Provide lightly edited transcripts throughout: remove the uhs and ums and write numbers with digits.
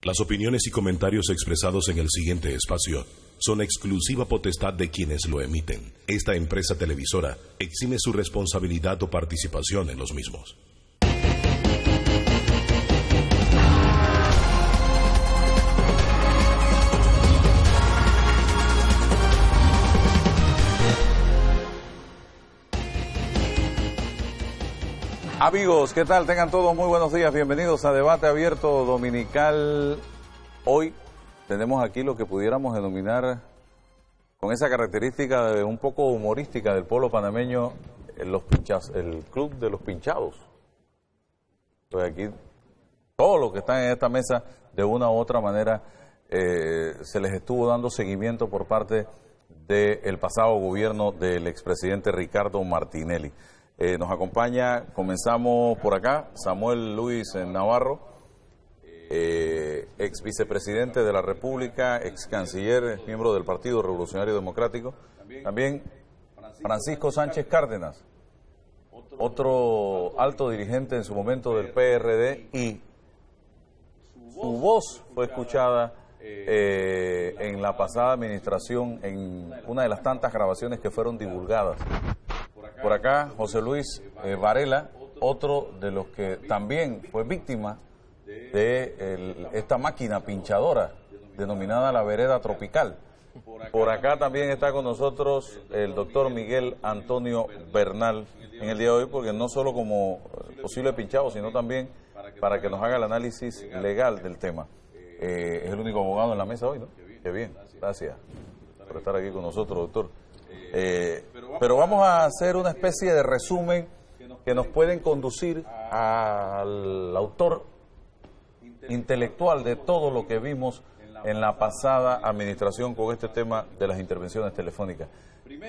Las opiniones y comentarios expresados en el siguiente espacio son exclusiva potestad de quienes lo emiten. Esta empresa televisora exime su responsabilidad o participación en los mismos. Amigos, ¿qué tal? Tengan todos muy buenos días. Bienvenidos a Debate Abierto Dominical. Hoy tenemos aquí lo que pudiéramos denominar, con esa característica de un poco humorística del pueblo panameño, el Club de los Pinchados. Pues aquí, todos los que están en esta mesa, de una u otra manera, se les estuvo dando seguimiento por parte del pasado gobierno del expresidente Ricardo Martinelli. Nos acompaña, comenzamos por acá, Samuel Luis Navarro, ex vicepresidente de la República, ex canciller, miembro del Partido Revolucionario Democrático. También Francisco Sánchez Cárdenas, otro alto dirigente en su momento del PRD, y su voz fue escuchada en la pasada administración en una de las tantas grabaciones que fueron divulgadas. Por acá, José Luis Varela, otro de los que también fue víctima de esta máquina pinchadora denominada la vereda tropical. Por acá también está con nosotros el doctor Miguel Antonio Bernal en el día de hoy, porque no solo como posible pinchado, sino también para que nos haga el análisis legal del tema. Es el único abogado en la mesa hoy, ¿no? Qué bien, gracias por estar aquí con nosotros, doctor. Pero vamos a hacer una especie de resumen que nos pueden conducir al autor intelectual de todo lo que vimos en la pasada administración con este tema de las intervenciones telefónicas.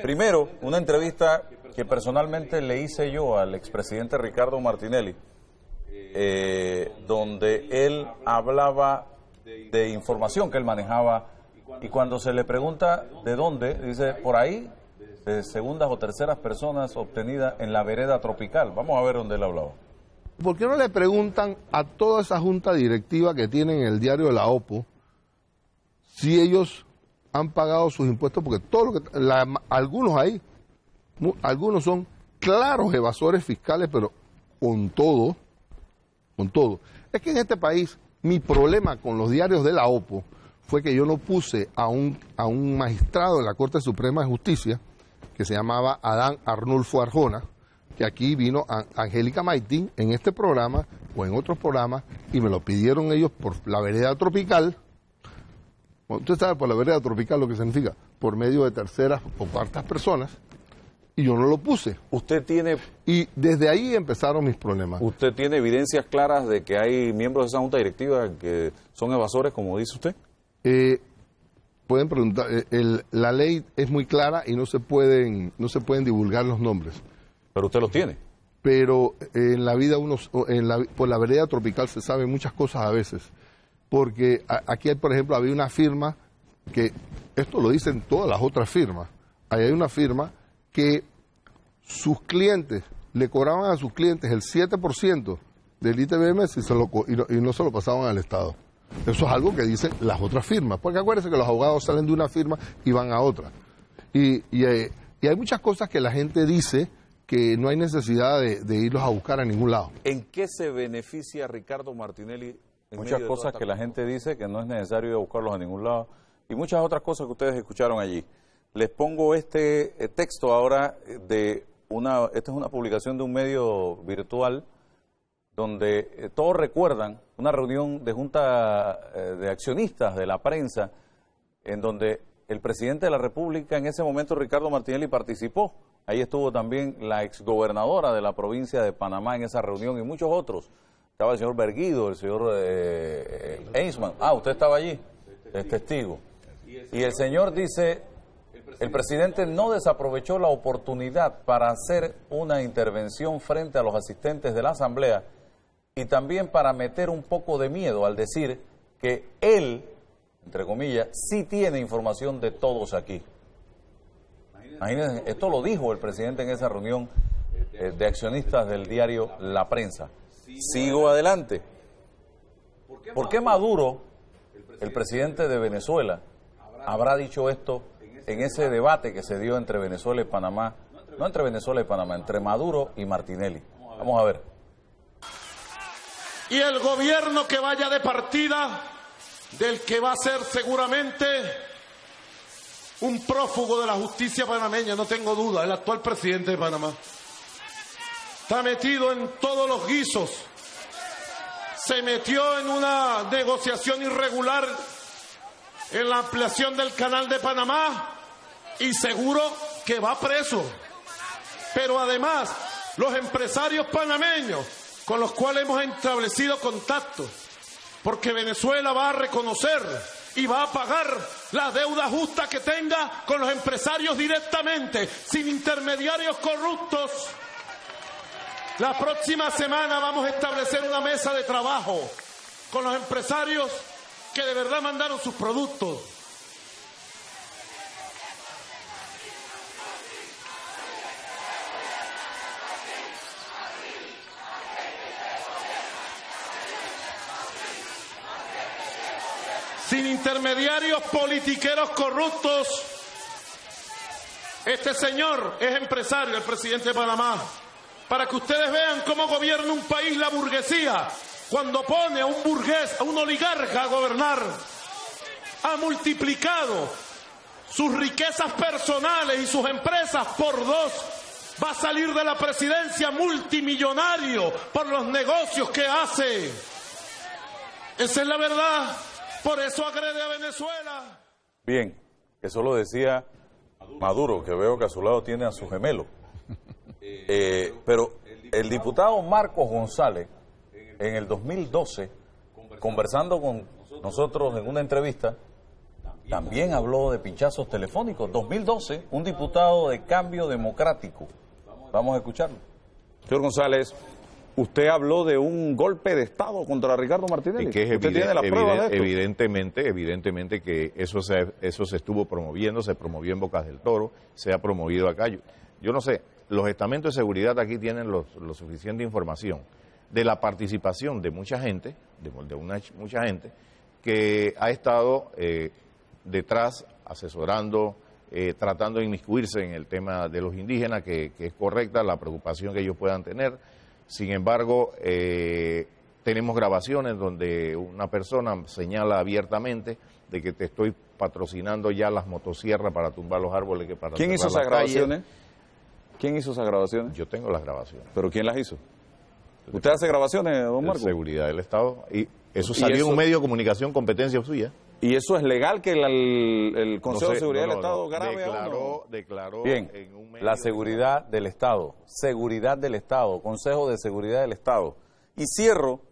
Primero, una entrevista que personalmente le hice yo al expresidente Ricardo Martinelli, donde él hablaba de información que él manejaba, y cuando se le pregunta de dónde, dice, por ahí, de segundas o terceras personas obtenidas en la vereda tropical. Vamos a ver dónde él hablaba. ¿Por qué no le preguntan a toda esa junta directiva que tienen en el diario de la OPO si ellos han pagado sus impuestos? Porque algunos ahí, algunos son claros evasores fiscales, pero con todo. Es que en este país mi problema con los diarios de la OPO fue que yo no puse a un magistrado de la Corte Suprema de Justicia, que se llamaba Adán Arnulfo Arjona, que aquí vino Angélica Maitín en este programa o en otros programas, y me lo pidieron ellos por la vereda tropical. Bueno, usted sabe por la vereda tropical lo que significa, por medio de terceras o cuartas personas, y yo no lo puse. ¿Usted tiene... Y desde ahí empezaron mis problemas. ¿Usted tiene evidencias claras de que hay miembros de esa junta directiva que son evasores, como dice usted? Pueden preguntar, la ley es muy clara y no se pueden divulgar los nombres. Pero usted los tiene. Pero en la vida por la vereda tropical se saben muchas cosas a veces. Porque aquí, por ejemplo, había una firma que, esto lo dicen todas las otras firmas, ahí hay una firma que sus clientes, le cobraban a sus clientes el 7% del ITBM y no se lo pasaban al Estado. Eso es algo que dicen las otras firmas, porque acuérdense que los abogados salen de una firma y van a otra. Y hay muchas cosas que la gente dice que no hay necesidad de irlos a buscar a ningún lado. ¿En qué se beneficia Ricardo Martinelli? Muchas cosas que la gente dice que no es necesario ir a buscarlos a ningún lado, y muchas otras cosas que ustedes escucharon allí. Les pongo este texto ahora esta es una publicación de un medio virtual, donde todos recuerdan una reunión de junta de accionistas de la prensa, en donde el presidente de la República, en ese momento Ricardo Martinelli, participó. Ahí estuvo también la exgobernadora de la provincia de Panamá en esa reunión y muchos otros. Estaba el señor Berguido, el señor Eisman. Usted estaba allí, es testigo. Y el señor dice, el presidente no desaprovechó la oportunidad para hacer una intervención frente a los asistentes de la Asamblea, y también para meter un poco de miedo al decir que él, entre comillas, sí tiene información de todos aquí. Imagínense, esto lo dijo el presidente en esa reunión de accionistas del diario La Prensa. Sigo adelante. ¿Por qué Maduro el presidente de Venezuela habrá dicho esto en ese debate que se dio entre Venezuela y Panamá, no entre Venezuela y Panamá, entre Maduro y Martinelli. Vamos a ver. Y el gobierno que vaya de partida, del que va a ser seguramente un prófugo de la justicia panameña, no tengo duda, el actual presidente de Panamá, está metido en todos los guisos, se metió en una negociación irregular en la ampliación del canal de Panamá y seguro que va preso. Pero además, los empresarios panameños con los cuales hemos establecido contacto, porque Venezuela va a reconocer y va a pagar la deuda justa que tenga con los empresarios directamente, sin intermediarios corruptos. La próxima semana vamos a establecer una mesa de trabajo con los empresarios que de verdad mandaron sus productos. Sin intermediarios politiqueros corruptos. Este señor es empresario, el presidente de Panamá. Para que ustedes vean cómo gobierna un país la burguesía. Cuando pone a un burgués, a un oligarca a gobernar, ha multiplicado sus riquezas personales y sus empresas por 2. Va a salir de la presidencia multimillonario por los negocios que hace. Esa es la verdad. Por eso agrede a Venezuela. Bien, eso lo decía Maduro, que veo que a su lado tiene a su gemelo. Pero el diputado Marcos González, en el 2012, conversando con nosotros en una entrevista, también habló de pinchazos telefónicos. 2012, un diputado de Cambio Democrático. Vamos a escucharlo. Señor González, usted habló de un golpe de Estado contra Ricardo Martinelli. Que es ¿Usted tiene las pruebas de esto? Evidentemente que eso se estuvo promoviendo, se promovió en Bocas del Toro, se ha promovido acá. Yo no sé, los estamentos de seguridad aquí tienen lo suficiente información de la participación de mucha gente, mucha gente que ha estado detrás, asesorando, tratando de inmiscuirse en el tema de los indígenas, que es correcta la preocupación que ellos puedan tener. Sin embargo, tenemos grabaciones donde una persona señala abiertamente de que te estoy patrocinando ya las motosierras para tumbar los árboles. ¿Quién hizo esas grabaciones? ¿Quién hizo esas grabaciones? Yo tengo las grabaciones. ¿Pero quién las hizo? ¿Usted hace grabaciones, don Marco? Seguridad del Estado. Y eso salió en un medio de comunicación, competencia suya. ¿Y eso es legal que el Consejo de Seguridad del Estado grabe a uno? Declaró bien, en un medio la seguridad del Estado, seguridad del Estado, Consejo de Seguridad del Estado. Y cierro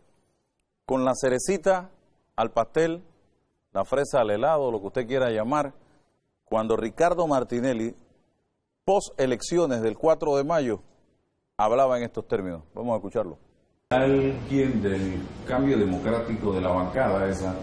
con la cerecita al pastel, la fresa al helado, lo que usted quiera llamar, cuando Ricardo Martinelli, post elecciones del 4 de mayo, hablaba en estos términos. Vamos a escucharlo. Alguien del Cambio Democrático de la bancada esa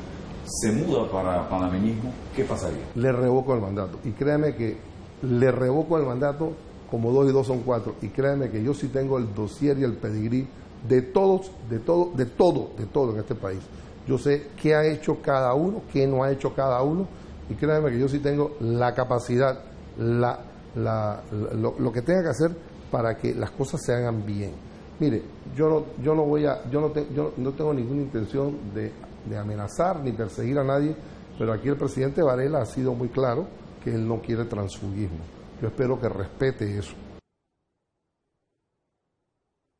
se muda para panameñismo, ¿qué pasaría? Le revoco el mandato. Y créeme que le revoco el mandato como 2 y 2 son 4. Y créeme que yo sí tengo el dossier y el pedigrí de todo en este país. Yo sé qué ha hecho cada uno, qué no ha hecho cada uno. Y créeme que yo sí tengo la capacidad, lo que tenga que hacer para que las cosas se hagan bien. Mire, yo no tengo ninguna intención de amenazar ni perseguir a nadie, pero aquí el presidente Varela ha sido muy claro que él no quiere transfugismo. Yo espero que respete eso.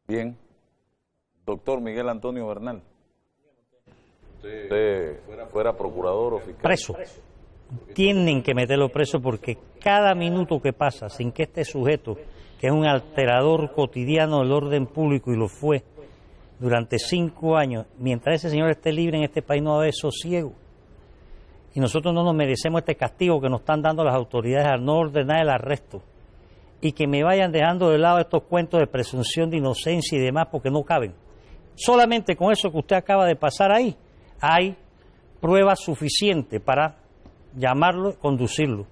Bien. Doctor Miguel Antonio Bernal. Usted fuera procurador o fiscal. Preso. Tienen que meterlo preso porque cada minuto que pasa sin que este sujeto, que es un alterador cotidiano del orden público y lo fue durante 5 años, mientras ese señor esté libre en este país no va a haber sosiego. Y nosotros no nos merecemos este castigo que nos están dando las autoridades al no ordenar el arresto. Y que me vayan dejando de lado estos cuentos de presunción de inocencia y demás porque no caben. Solamente con eso que usted acaba de pasar ahí, hay pruebas suficientes para llamarlo, conducirlo.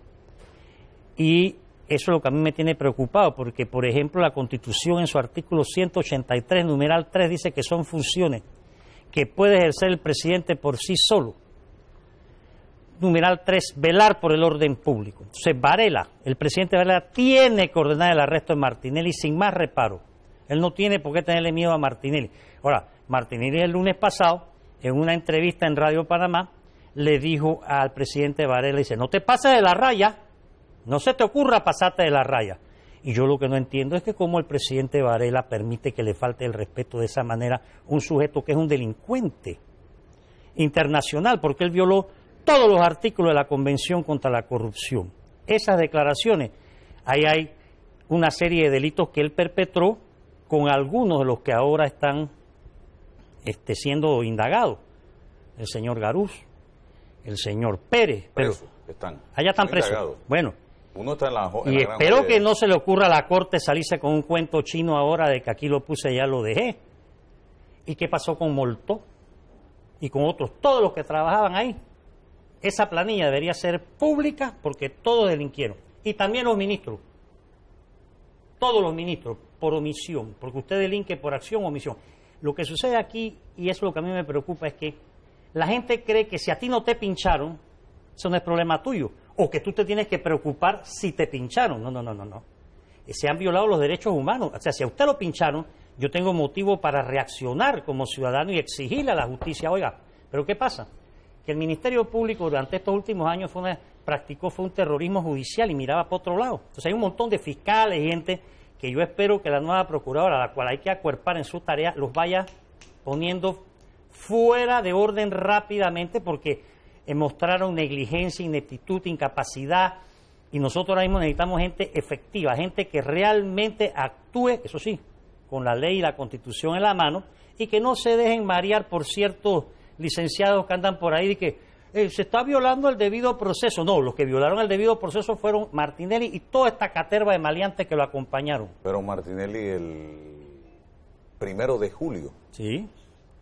Y eso es lo que a mí me tiene preocupado, porque, por ejemplo, la Constitución en su artículo 183, numeral 3, dice que son funciones que puede ejercer el presidente por sí solo. numeral 3, velar por el orden público. Entonces Varela, el presidente Varela, tiene que ordenar el arresto de Martinelli sin más reparo. Él no tiene por qué tenerle miedo a Martinelli. Ahora, Martinelli el lunes pasado, en una entrevista en Radio Panamá, le dijo al presidente Varela, dice, no te pases de la raya, no se te ocurra pasarte de la raya. Y yo lo que no entiendo es que cómo el presidente Varela permite que le falte el respeto de esa manera a un sujeto que es un delincuente internacional, porque él violó todos los artículos de la Convención contra la Corrupción. Esas declaraciones, ahí hay una serie de delitos que él perpetró con algunos de los que ahora están siendo indagados. El señor Garús, el señor Pérez. Presos están. Allá están presos. Indagados. Bueno. Uno está en la y espero que no se le ocurra a la Corte salirse con un cuento chino ahora de que aquí lo puse y ya lo dejé. ¿Y qué pasó con Moltó? Y con otros, todos los que trabajaban ahí. Esa planilla debería ser pública porque todos delinquieron. Y también los ministros. Todos los ministros, por omisión. Porque usted delinque por acción o omisión. Lo que sucede aquí, y eso es lo que a mí me preocupa, es que la gente cree que si a ti no te pincharon, eso no es problema tuyo. O que tú te tienes que preocupar si te pincharon. No. Se han violado los derechos humanos. O sea, si a usted lo pincharon, yo tengo motivo para reaccionar como ciudadano y exigirle a la justicia, oiga, ¿pero qué pasa? Que el Ministerio Público durante estos últimos años practicó un terrorismo judicial y miraba para otro lado. Entonces hay un montón de fiscales y gente que yo espero que la nueva procuradora, a la cual hay que acuerpar en su tarea, los vaya poniendo fuera de orden rápidamente porque mostraron negligencia, ineptitud, incapacidad, y nosotros ahora mismo necesitamos gente efectiva, gente que realmente actúe, eso sí, con la ley y la Constitución en la mano, y que no se dejen marear por ciertos licenciados que andan por ahí y que se está violando el debido proceso. No, los que violaron el debido proceso fueron Martinelli y toda esta caterva de maleantes que lo acompañaron. Pero Martinelli el 1 de julio sí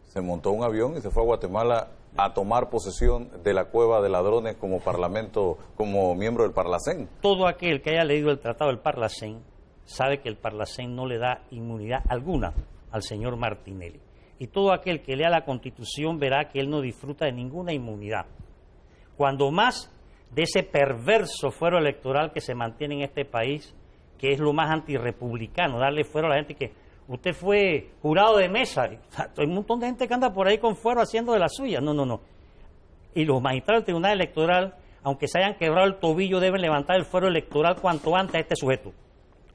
se montó un avión y se fue a Guatemala a tomar posesión de la cueva de ladrones como parlamento, como miembro del Parlacén. Todo aquel que haya leído el Tratado del Parlacén sabe que el Parlacén no le da inmunidad alguna al señor Martinelli. Y todo aquel que lea la Constitución verá que él no disfruta de ninguna inmunidad. Cuando más de ese perverso fuero electoral que se mantiene en este país, que es lo más antirrepublicano, darle fuero a la gente que usted fue jurado de mesa. Hay un montón de gente que anda por ahí con fuero haciendo de la suya. No. Y los magistrados del Tribunal Electoral, aunque se hayan quebrado el tobillo, deben levantar el fuero electoral cuanto antes a este sujeto.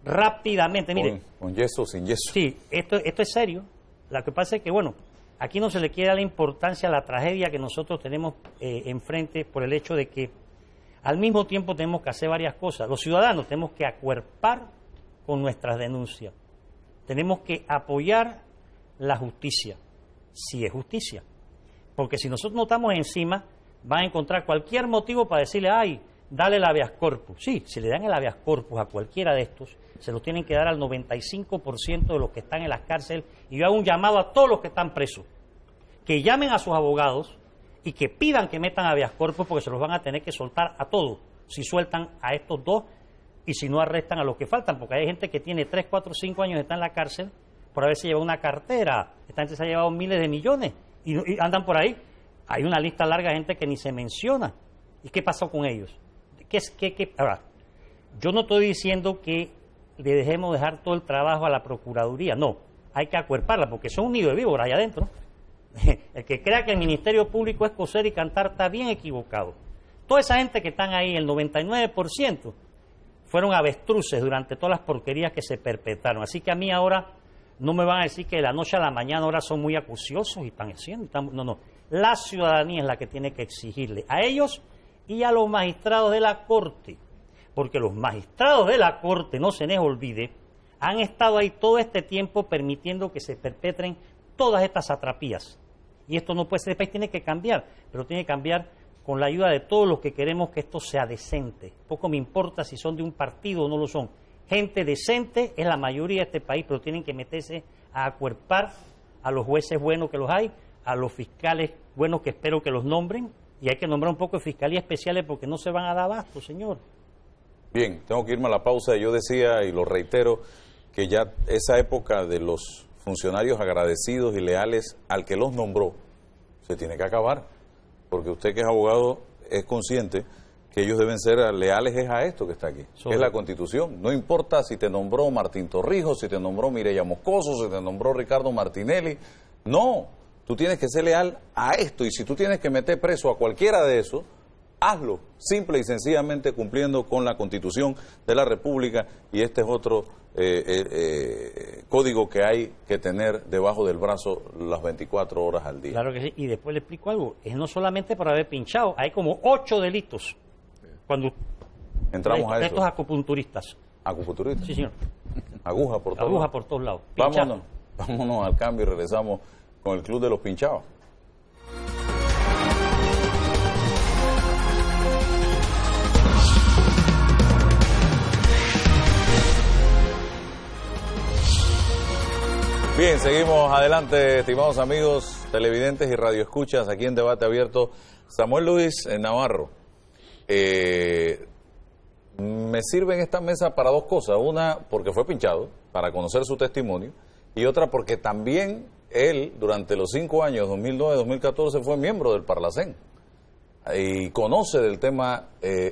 Rápidamente, mire. ¿Con yeso o sin yeso? Sí, esto es serio. Lo que pasa es que, bueno, aquí no se le quiere dar la importancia a la tragedia que nosotros tenemos enfrente por el hecho de que al mismo tiempo tenemos que hacer varias cosas. Los ciudadanos tenemos que acuerpar con nuestras denuncias. Tenemos que apoyar la justicia, si es justicia. Porque si nosotros no estamos encima, van a encontrar cualquier motivo para decirle, ay, dale el habeas corpus. Sí, si le dan el habeas corpus a cualquiera de estos, se lo tienen que dar al 95% de los que están en las cárceles. Y yo hago un llamado a todos los que están presos, que llamen a sus abogados y que pidan que metan habeas corpus porque se los van a tener que soltar a todos si sueltan a estos dos y si no arrestan a los que faltan, porque hay gente que tiene 3, 4, 5 años, está en la cárcel por haberse llevado una cartera. Esta gente se ha llevado miles de millones y andan por ahí. Hay una lista larga de gente que ni se menciona. ¿Y qué pasó con ellos? Ahora, yo no estoy diciendo que le dejemos dejar todo el trabajo a la Procuraduría, no, hay que acuerparla, porque son un nido de víboras allá adentro. El que crea que el Ministerio Público es coser y cantar está bien equivocado. Toda esa gente que están ahí, el 99%, fueron avestruces durante todas las porquerías que se perpetraron. Así que a mí ahora no me van a decir que de la noche a la mañana ahora son muy acuciosos y están haciendo. No. La ciudadanía es la que tiene que exigirle a ellos y a los magistrados de la Corte. Porque los magistrados de la Corte, no se les olvide, han estado ahí todo este tiempo permitiendo que se perpetren todas estas atrapías. Y esto no puede ser, el país tiene que cambiar, pero tiene que cambiar con la ayuda de todos los que queremos que esto sea decente. Poco me importa si son de un partido o no lo son. Gente decente es la mayoría de este país, pero tienen que meterse a acuerpar a los jueces buenos que los hay, a los fiscales buenos que espero que los nombren, y hay que nombrar un poco de fiscalías especiales porque no se van a dar abasto, señor. Bien, tengo que irme a la pausa. Yo decía, y lo reitero, que ya esa época de los funcionarios agradecidos y leales al que los nombró se tiene que acabar, porque usted que es abogado es consciente que ellos deben ser leales a esto que está aquí, que es la Constitución. No importa si te nombró Martín Torrijos, si te nombró Mireya Moscoso, si te nombró Ricardo Martinelli. No, tú tienes que ser leal a esto, y si tú tienes que meter preso a cualquiera de esos, hazlo, simple y sencillamente cumpliendo con la Constitución de la República, y este es otro código que hay que tener debajo del brazo las 24 horas al día. Claro que sí, y después le explico algo, es no solamente por haber pinchado, hay como 8 delitos cuando entramos a eso. Estos acupunturistas. ¿Acupunturistas? Sí, señor. Aguja por todos Aguja lados. por todos lados. Vámonos al cambio y regresamos con el Club de los Pinchados. Bien, seguimos adelante, estimados amigos televidentes y radioescuchas, aquí en Debate Abierto. Samuel Luis Navarro, me sirve en esta mesa para dos cosas. Una, porque fue pinchado, para conocer su testimonio, y otra, porque también él, durante los 5 años, 2009-2014, fue miembro del Parlacén y conoce del tema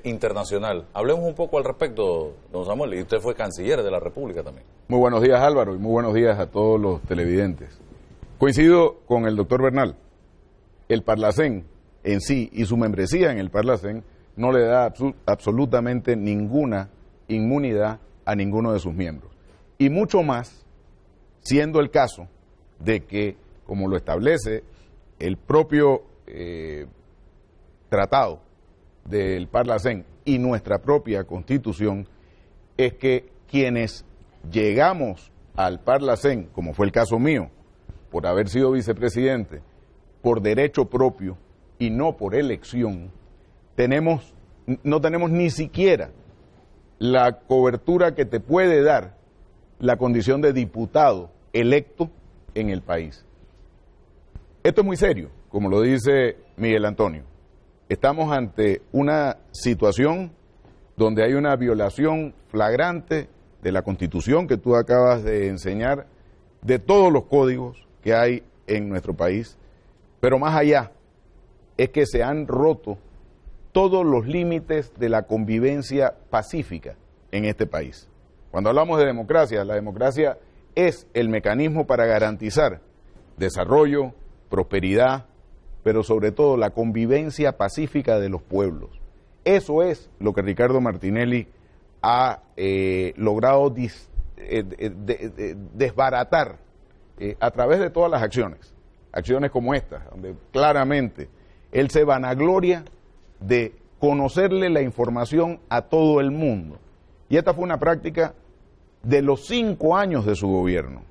internacional. Hablemos un poco al respecto, don Samuel, y usted fue canciller de la República también. Muy buenos días, Álvaro, y muy buenos días a todos los televidentes. Coincido con el doctor Bernal. El Parlacén en sí y su membresía en el Parlacén no le da absolutamente ninguna inmunidad a ninguno de sus miembros. Y mucho más, siendo el caso de que, como lo establece el propio tratado del Parlacén y nuestra propia Constitución, es que quienes llegamos al Parlacén, como fue el caso mío, por haber sido vicepresidente, por derecho propio y no por elección, no tenemos ni siquiera la cobertura que te puede dar la condición de diputado electo en el país. Esto es muy serio, como lo dice Miguel Antonio. Estamos ante una situación donde hay una violación flagrante de la Constitución que tú acabas de enseñar, de todos los códigos que hay en nuestro país, pero más allá es que se han roto todos los límites de la convivencia pacífica en este país. Cuando hablamos de democracia, la democracia es el mecanismo para garantizar desarrollo, prosperidad, pero sobre todo la convivencia pacífica de los pueblos. Eso es lo que Ricardo Martinelli ha logrado desbaratar a través de todas las acciones como estas, donde claramente él se vanagloria de conocerle la información a todo el mundo. Y esta fue una práctica de los 5 años de su gobierno,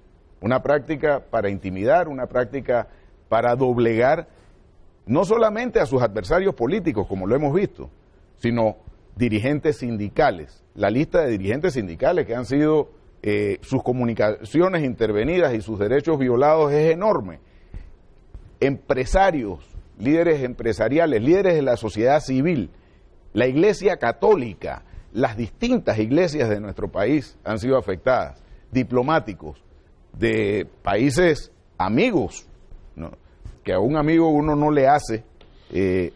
una práctica para intimidar, una práctica para doblegar no solamente a sus adversarios políticos, como lo hemos visto, sino dirigentes sindicales. La lista de dirigentes sindicales que han sido sus comunicaciones intervenidas y sus derechos violados es enorme. Empresarios, líderes empresariales, líderes de la sociedad civil, la Iglesia Católica, las distintas iglesias de nuestro país han sido afectadas, diplomáticos de países amigos, ¿no?, que a un amigo uno no le hace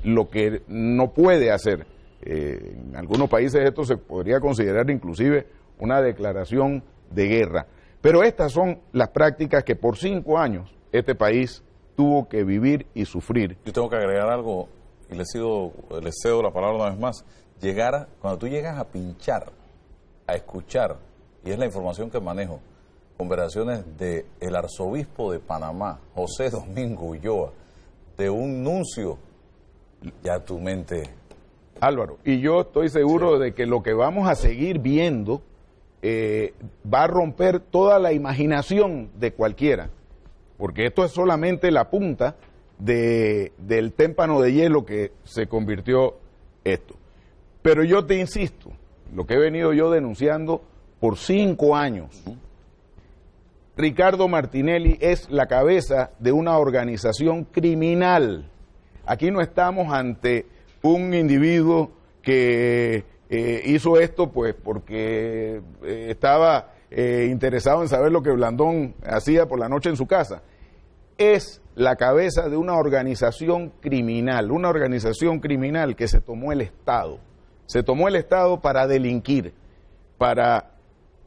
lo que no puede hacer. En algunos países esto se podría considerar inclusive una declaración de guerra. Pero estas son las prácticas que por 5 años este país tuvo que vivir y sufrir. Yo tengo que agregar algo, y les cedo la palabra una vez más. Cuando tú llegas a pinchar, a escuchar, y es la información que manejo, conversaciones del arzobispo de Panamá, José Domingo Ulloa, de un nuncio, ya tu mente... Álvaro, y yo estoy seguro de que lo que vamos a seguir viendo va a romper toda la imaginación de cualquiera, porque esto es solamente la punta del témpano de hielo que se convirtió esto. Pero yo te insisto, lo que he venido yo denunciando por 5 años, Ricardo Martinelli es la cabeza de una organización criminal. Aquí no estamos ante un individuo que hizo esto pues porque estaba interesado en saber lo que Blandón hacía por la noche en su casa. Es la cabeza de una organización criminal que se tomó el Estado. Se tomó el Estado para delinquir, para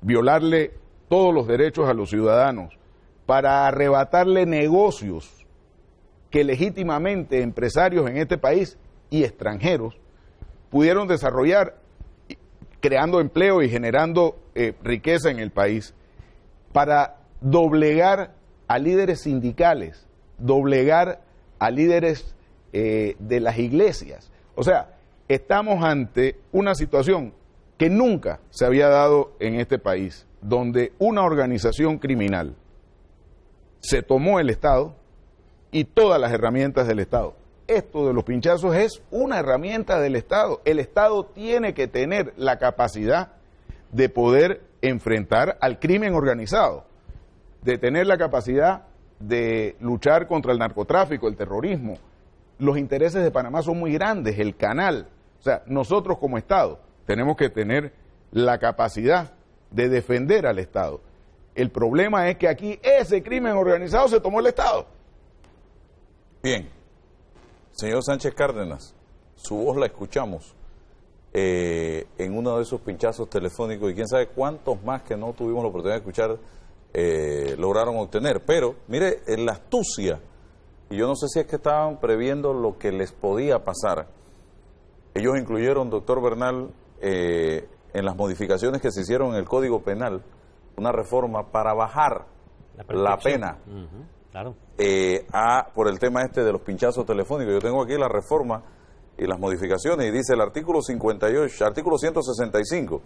violarle todos los derechos a los ciudadanos, para arrebatarle negocios que legítimamente empresarios en este país y extranjeros pudieron desarrollar, creando empleo y generando riqueza en el país, para doblegar a líderes sindicales, doblegar a líderes de las iglesias. O sea, estamos ante una situación que nunca se había dado en este país, donde una organización criminal se tomó el Estado y todas las herramientas del Estado. Esto de los pinchazos es una herramienta del Estado. El Estado tiene que tener la capacidad de poder enfrentar al crimen organizado, de tener la capacidad de luchar contra el narcotráfico, el terrorismo. Los intereses de Panamá son muy grandes, el canal. O sea, nosotros como Estado tenemos que tener la capacidad de defender al Estado. El problema es que aquí ese crimen organizado se tomó el Estado. Bien. Señor Sánchez Cárdenas, su voz la escuchamos en uno de esos pinchazos telefónicos y quién sabe cuántos más que no tuvimos la oportunidad de escuchar lograron obtener. Pero, mire, en la astucia, y yo no sé si es que estaban previendo lo que les podía pasar. Ellos incluyeron, doctor Bernal, en las modificaciones que se hicieron en el Código Penal, una reforma para bajar la pena. Claro. Por el tema este de los pinchazos telefónicos. Yo tengo aquí la reforma y las modificaciones y dice el artículo 58, artículo 165,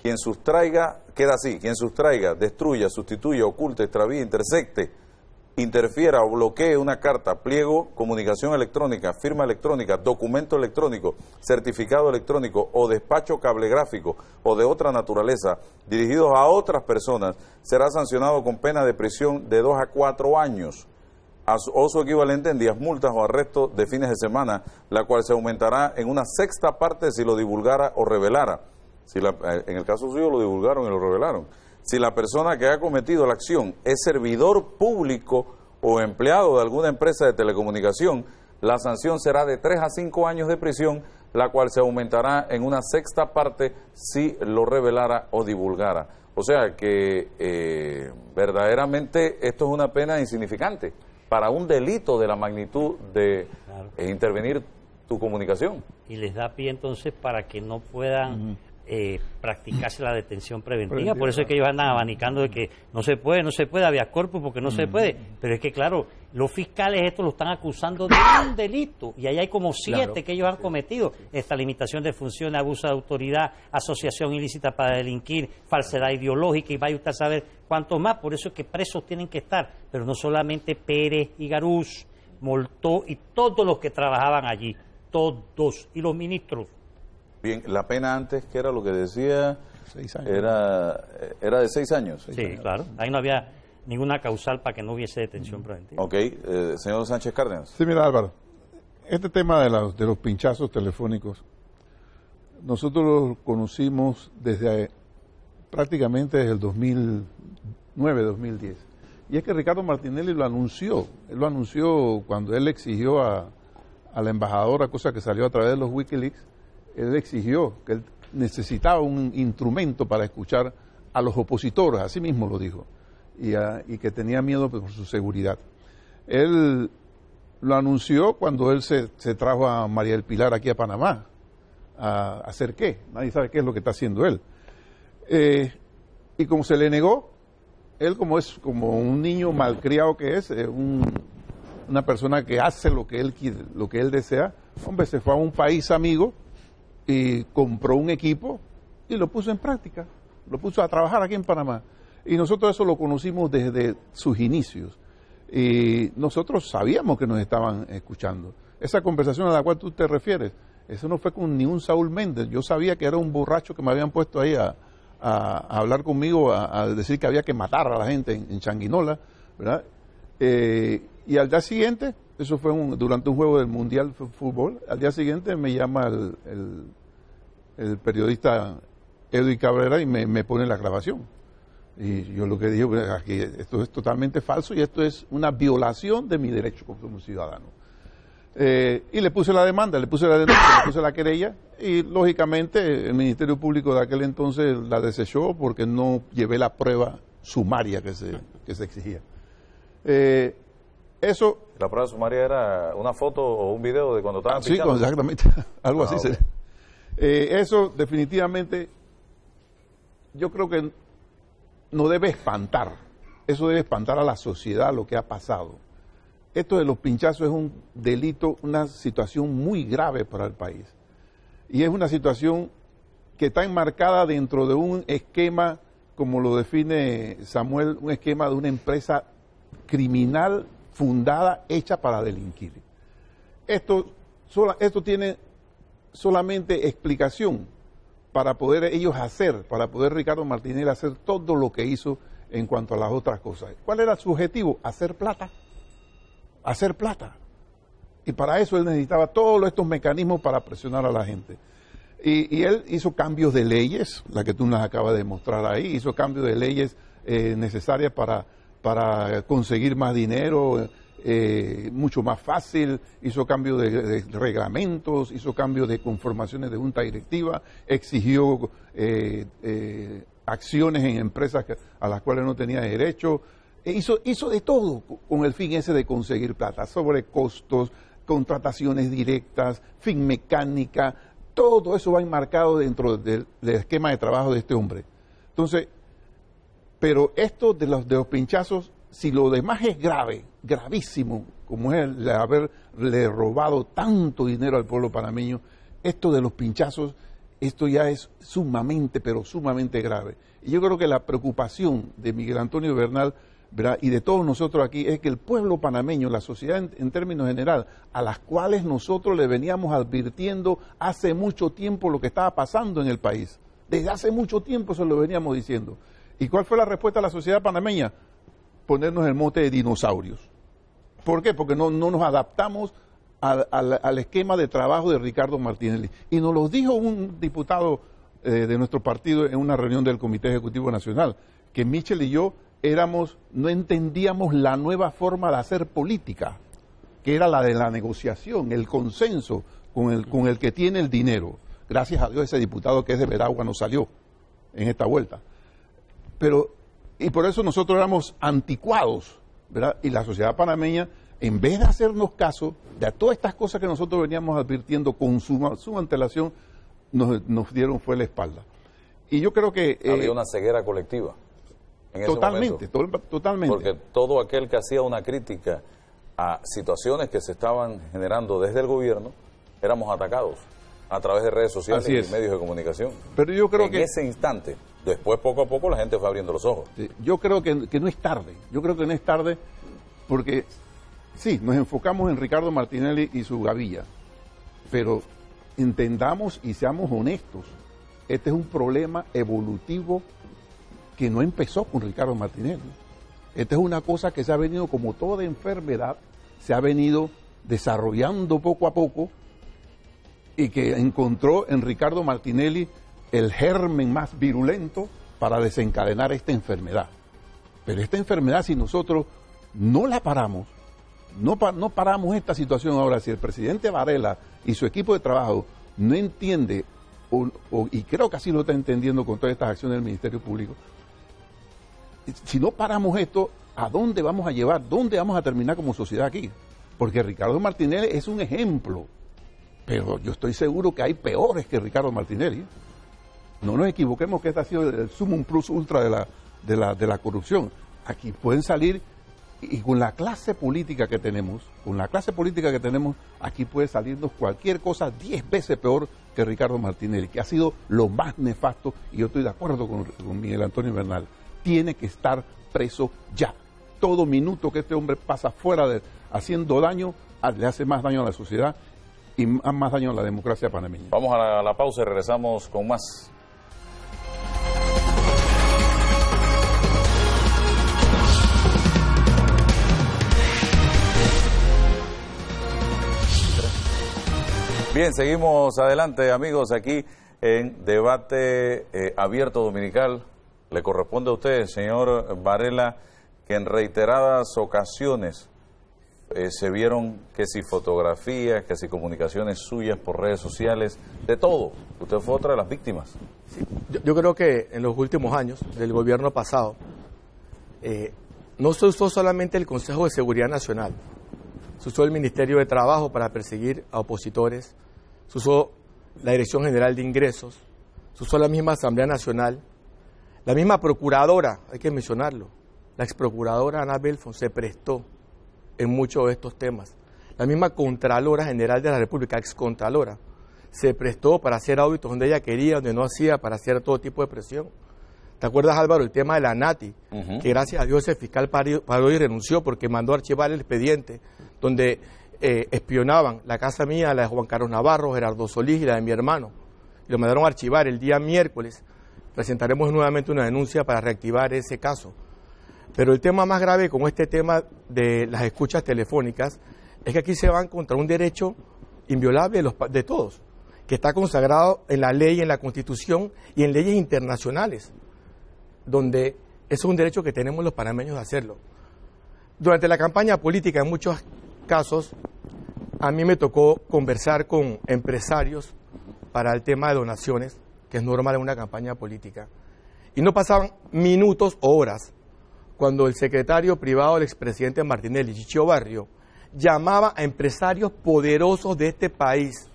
quien sustraiga, queda así, quien sustraiga, destruya, sustituya, oculte, extravíe, intersecte, interfiera o bloquee una carta, pliego, comunicación electrónica, firma electrónica, documento electrónico, certificado electrónico o despacho cablegráfico o de otra naturaleza dirigidos a otras personas, será sancionado con pena de prisión de 2 a 4 años o su equivalente en días multas o arresto de fines de semana, la cual se aumentará en una sexta parte si lo divulgara o revelara. En el caso suyo lo divulgaron y lo revelaron. Si la persona que ha cometido la acción es servidor público o empleado de alguna empresa de telecomunicación, la sanción será de 3 a 5 años de prisión, la cual se aumentará en una sexta parte si lo revelara o divulgara. O sea que verdaderamente esto es una pena insignificante para un delito de la magnitud de intervenir tu comunicación. Y les da pie entonces para que no puedan practicarse la detención preventiva. Por eso es que ellos andan abanicando de que no se puede habeas corpus porque no se puede. Pero es que claro, los fiscales esto lo están acusando de un delito y ahí hay como 7 que ellos han cometido. Esta limitación de funciones, abuso de autoridad, asociación ilícita para delinquir, falsedad ideológica y vaya usted a saber cuántos más. Por eso es que presos tienen que estar, pero no solamente Pérez y Garús, Moltó y todos los que trabajaban allí, todos, y los ministros. Bien, la pena antes, que era lo que decía, 6 años. Era de 6 años. Sí, claro. Ahí no había ninguna causal para que no hubiese detención preventiva. Ok, señor Sánchez Cárdenas. Sí, mira Álvaro, este tema de los pinchazos telefónicos, nosotros lo conocimos prácticamente desde el 2009, 2010. Y es que Ricardo Martinelli lo anunció. Él lo anunció cuando él exigió a la embajadora, cosa que salió a través de los Wikileaks. Él exigió que él necesitaba un instrumento para escuchar a los opositores, así mismo lo dijo, y que tenía miedo por su seguridad. Él lo anunció cuando él se trajo a María del Pilar aquí a Panamá. ¿A hacer qué? Nadie sabe qué es lo que está haciendo él. Y como se le negó, él como es como un niño malcriado que es, una persona que hace lo que él quiere, lo que él desea, hombre, se fue a un país amigo y compró un equipo y lo puso en práctica, lo puso a trabajar aquí en Panamá. Y nosotros eso lo conocimos desde sus inicios. Y nosotros sabíamos que nos estaban escuchando. Esa conversación a la cual tú te refieres, eso no fue con ningún Saúl Méndez. Yo sabía que era un borracho que me habían puesto ahí a hablar conmigo, a decir que había que matar a la gente en Changuinola, ¿verdad? Y al día siguiente, eso fue durante un juego del Mundial de Fútbol, al día siguiente me llama el periodista Edwin Cabrera y me pone la grabación. Y yo lo que digo es que esto es totalmente falso y esto es una violación de mi derecho como ciudadano. Y le puse la demanda, le puse la querella y lógicamente el Ministerio Público de aquel entonces la desechó porque no llevé la prueba sumaria que se exigía. Eso... ¿La prueba sumaria era una foto o un video de cuando estaban pinchando? Sí, exactamente, algo así. Okay. Eso definitivamente yo creo que no debe espantar, eso debe espantar a la sociedad lo que ha pasado. Esto de los pinchazos es un delito, una situación muy grave para el país. Y es una situación que está enmarcada dentro de un esquema, como lo define Samuel, un esquema de una empresa criminal fundada, hecha para delinquir. Esto tiene solamente explicación para poder ellos para poder Ricardo Martinelli hacer todo lo que hizo en cuanto a las otras cosas. ¿Cuál era su objetivo? Hacer plata. Hacer plata. Y para eso él necesitaba todos estos mecanismos para presionar a la gente. Y él hizo cambios de leyes, la que tú nos acabas de mostrar ahí, hizo cambios de leyes necesarias para conseguir más dinero, mucho más fácil, hizo cambios de reglamentos, hizo cambios de conformaciones de junta directiva, exigió acciones en empresas a las cuales no tenía derecho, hizo de todo con el fin ese de conseguir plata, sobre costos, contrataciones directas, fin mecánica, todo eso va enmarcado dentro del esquema de trabajo de este hombre. Entonces, pero esto de los pinchazos, si lo demás es grave, gravísimo, como es el de haberle robado tanto dinero al pueblo panameño, esto de los pinchazos, esto ya es sumamente, pero sumamente grave. Y yo creo que la preocupación de Miguel Antonio Bernal, ¿verdad?, y de todos nosotros aquí, es que el pueblo panameño, la sociedad en términos general, a las cuales nosotros le veníamos advirtiendo hace mucho tiempo lo que estaba pasando en el país. Desde hace mucho tiempo se lo veníamos diciendo. ¿Y cuál fue la respuesta de la sociedad panameña? Ponernos el mote de dinosaurios. ¿Por qué? Porque no nos adaptamos al esquema de trabajo de Ricardo Martinelli. Y nos lo dijo un diputado de nuestro partido en una reunión del Comité Ejecutivo Nacional, que Michel y yo no entendíamos la nueva forma de hacer política, que era la de la negociación, el consenso con el que tiene el dinero. Gracias a Dios ese diputado que es de Veragua no salió en esta vuelta. Y por eso nosotros éramos anticuados, ¿verdad? Y la sociedad panameña, en vez de hacernos caso de todas estas cosas que nosotros veníamos advirtiendo con su antelación, nos dieron fue la espalda. Y yo creo que... había una ceguera colectiva en ese totalmente, momento. Totalmente. Porque todo aquel que hacía una crítica a situaciones que se estaban generando desde el gobierno, éramos atacados a través de redes sociales y medios de comunicación. Pero yo creo que en ese instante, después poco a poco la gente fue abriendo los ojos. Sí, yo creo que no es tarde. Yo creo que no es tarde porque sí, nos enfocamos en Ricardo Martinelli y su gavilla, pero entendamos y seamos honestos. Este es un problema evolutivo que no empezó con Ricardo Martinelli. Esta es una cosa que se ha venido, como toda enfermedad, se ha venido desarrollando poco a poco y que encontró en Ricardo Martinelli el germen más virulento para desencadenar esta enfermedad. Pero esta enfermedad, si nosotros no la paramos, no paramos esta situación ahora, si el presidente Varela y su equipo de trabajo no entiende, y creo que así lo está entendiendo con todas estas acciones del Ministerio Público, si no paramos esto, ¿a dónde vamos a llevar? ¿Dónde vamos a terminar como sociedad aquí? Porque Ricardo Martinelli es un ejemplo, pero yo estoy seguro que hay peores que Ricardo Martinelli. No nos equivoquemos que este ha sido el sumum plus ultra de la corrupción. Aquí pueden salir, y con la clase política que tenemos, aquí puede salirnos cualquier cosa 10 veces peor que Ricardo Martinelli, que ha sido lo más nefasto, y yo estoy de acuerdo con Miguel Antonio Bernal. Tiene que estar preso ya. Todo minuto que este hombre pasa fuera haciendo daño, le hace más daño a la sociedad y más daño a la democracia panameña. Vamos a la pausa y regresamos con más. Bien, seguimos adelante, amigos, aquí en Debate Abierto Dominical. Le corresponde a usted, señor Varela, que en reiteradas ocasiones se vieron que si fotografías, que si comunicaciones suyas por redes sociales, de todo. Usted fue otra de las víctimas. Sí, yo creo que en los últimos años del gobierno pasado no se usó solamente el Consejo de Seguridad Nacional, se usó el Ministerio de Trabajo para perseguir a opositores, se usó la Dirección General de Ingresos, se usó la misma Asamblea Nacional, la misma Procuradora, hay que mencionarlo, la exprocuradora Ana Belfon se prestó en muchos de estos temas. La misma Contralora General de la República, excontralora, se prestó para hacer auditos donde ella quería, donde no hacía, para hacer todo tipo de presión. ¿Te acuerdas, Álvaro, el tema de la NATI? Que gracias a Dios ese fiscal paró y renunció porque mandó a archivar el expediente donde espionaban la casa mía, la de Juan Carlos Navarro, Gerardo Solís y la de mi hermano. Y lo mandaron a archivar el día miércoles. Presentaremos nuevamente una denuncia para reactivar ese caso. Pero el tema más grave con este tema de las escuchas telefónicas es que aquí se van contra un derecho inviolable de todos, que está consagrado en la ley, en la Constitución y en leyes internacionales, donde eso es un derecho que tenemos los panameños de hacerlo. Durante la campaña política, en muchos casos, a mí me tocó conversar con empresarios para el tema de donaciones, que es normal en una campaña política, y no pasaban minutos o horas cuando el secretario privado del expresidente Martinelli, Chicho Barrio, llamaba a empresarios poderosos de este país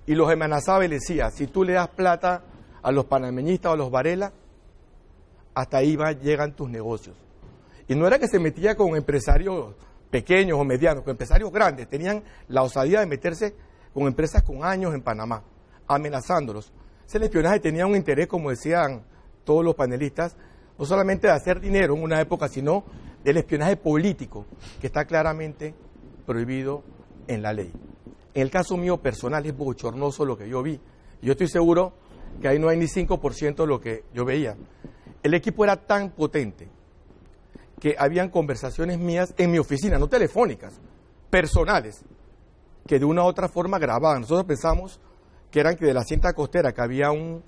y los amenazaba y les decía, si tú le das plata a los panameñistas o a los Varela, hasta ahí llegan tus negocios. Y no era que se metía con empresarios pequeños o medianos, con empresarios grandes, tenían la osadía de meterse con empresas con años en Panamá, amenazándolos. Ese espionaje tenía un interés, como decían todos los panelistas, no solamente de hacer dinero en una época, sino del espionaje político, que está claramente prohibido en la ley. En el caso mío personal es bochornoso lo que yo vi. Yo estoy seguro que ahí no hay ni 5% de lo que yo veía. El equipo era tan potente que habían conversaciones mías en mi oficina, no telefónicas, personales, que de una u otra forma grababan. Nosotros pensamos que eran que de la cinta costera, que había un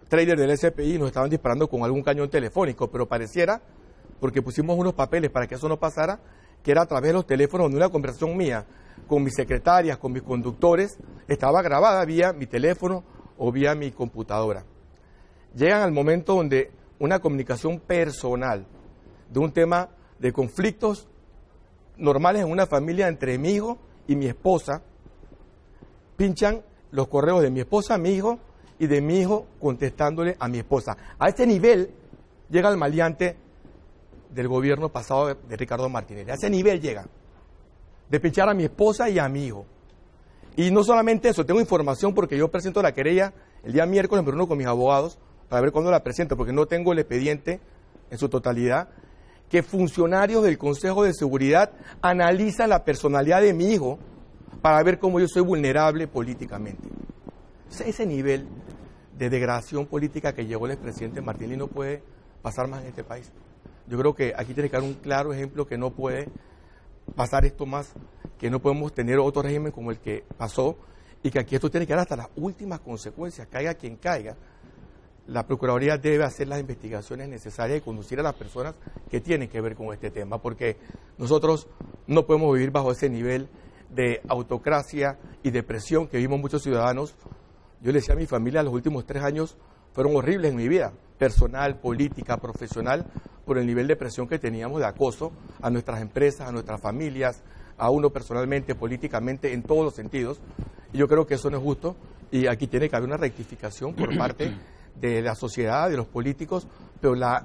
trader del SPI, nos estaban disparando con algún cañón telefónico, pero pareciera, porque pusimos unos papeles para que eso no pasara, que era a través de los teléfonos de una conversación mía con mis secretarias, con mis conductores, estaba grabada vía mi teléfono o vía mi computadora. Llegan al momento donde una comunicación personal de un tema de conflictos normales en una familia entre mi hijo y mi esposa, pinchan los correos de mi esposa a mi hijo y de mi hijo contestándole a mi esposa. A ese nivel llega el maleante del gobierno pasado de Ricardo Martinelli. A ese nivel llega, de pinchar a mi esposa y a mi hijo. Y no solamente eso, tengo información porque yo presento la querella el día miércoles, me reúno con mis abogados para ver cuándo la presento, porque no tengo el expediente en su totalidad, que funcionarios del Consejo de Seguridad analizan la personalidad de mi hijo para ver cómo yo soy vulnerable políticamente. O sea, ese nivel de degradación política que llegó el expresidente Martinelli no puede pasar más en este país. Yo creo que aquí tiene que dar un claro ejemplo que no puede pasar esto más, que no podemos tener otro régimen como el que pasó y que aquí esto tiene que dar hasta las últimas consecuencias, caiga quien caiga. La Procuraduría debe hacer las investigaciones necesarias y conducir a las personas que tienen que ver con este tema, porque nosotros no podemos vivir bajo ese nivel de autocracia y de presión que vivimos muchos ciudadanos. Yo le decía a mi familia, los últimos 3 años fueron horribles en mi vida, personal, política, profesional, por el nivel de presión que teníamos de acoso a nuestras empresas, a nuestras familias, a uno personalmente, políticamente, en todos los sentidos. Y yo creo que eso no es justo y aquí tiene que haber una rectificación por parte de la sociedad, de los políticos, pero las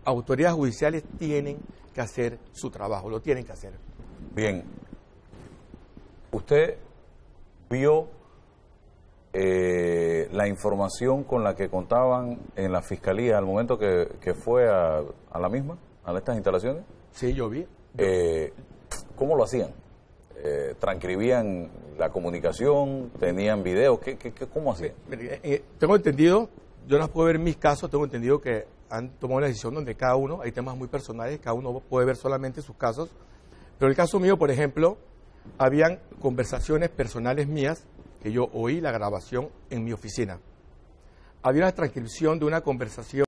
autoridades judiciales tienen que hacer su trabajo, lo tienen que hacer. Bien, usted vio la información con la que contaban en la Fiscalía al momento que fue a la misma, a estas instalaciones. Sí, yo vi. ¿Cómo lo hacían? ¿Transcribían la comunicación? ¿Tenían videos? ¿Cómo hacían? Tengo entendido, yo no puedo ver mis casos, tengo entendido que han tomado una decisión donde cada uno, hay temas muy personales, cada uno puede ver solamente sus casos, pero el caso mío, por ejemplo, habían conversaciones personales mías que yo oí la grabación en mi oficina. Había una transcripción de una conversación